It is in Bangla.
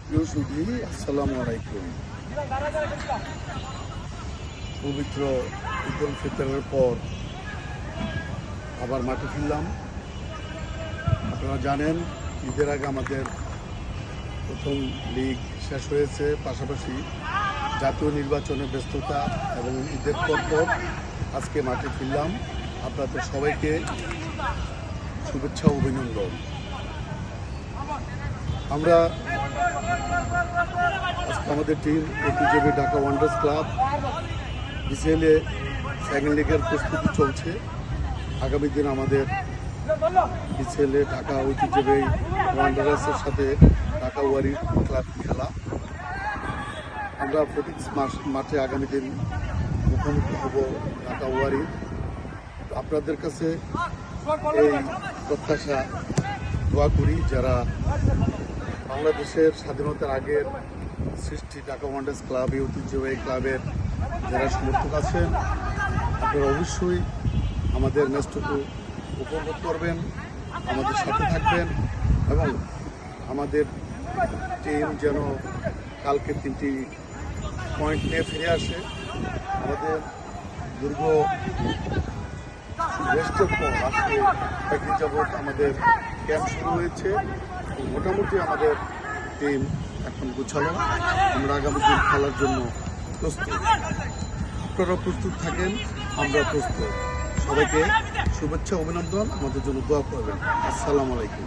প্রিয় সুধী, আসসালামু আলাইকুম। পবিত্র ঈদ উল ফিতরের পর আবার মাঠে ফিরলাম। আপনারা জানেন ঈদের আগে আমাদের প্রথম লিগ শেষ হয়েছে, পাশাপাশি জাতীয় নির্বাচনের ব্যস্ততা এবং ঈদের পর আজকে মাঠে ফিরলাম। আপনাদের সবাইকে শুভেচ্ছা ও অভিনন্দন। আমরা আমাদের টিম ঐতিহ্যবাহী ঢাকা ওয়ান্ডার্স ক্লাব বিসিএলে সেকেন্ড লিগের প্রস্তুতি চলছে। আগামী দিন আমাদের বিসিএলে ঢাকা ঐতিহ্যবাহী ওয়ান্ডার্সের সাথে ঢাকা ওয়ারি ক্লাব খেলা। আমরা ফটিক্স মাঠে আগামী দিন মুখোমুখি হব ঢাকা ওয়ারি। আপনাদের কাছে এই প্রত্যাশা দোয়া করি, যারা বাংলাদেশের স্বাধীনতার আগের সৃষ্টি ঢাকা ওয়ান্ডার্স ক্লাব, এই ঐতিহ্যবাহী ক্লাবের যারা সমর্থক আছেন, আপনারা অবশ্যই আমাদের ম্যাচটুকু উপভোগ করবেন, আমাদের সাথে থাকবেন এবং আমাদের টিম যেন কালকে 3টি পয়েন্ট নিয়ে ফিরে আসে। আমাদের দীর্ঘ রেস্টের পর আজকে একদিন যাবৎ আমাদের ক্যাম্প শুরু হয়েছে। মোটামুটি আমাদের টিম এখন গুছালো। আমরা আগামী দিন খেলার জন্য প্রস্তুত। আপনারা প্রস্তুত থাকেন, আমরা প্রস্তুত। সবাইকে শুভেচ্ছা অভিনন্দন, আমাদের জন্য দোয়া করবেন। আসসালামু আলাইকুম।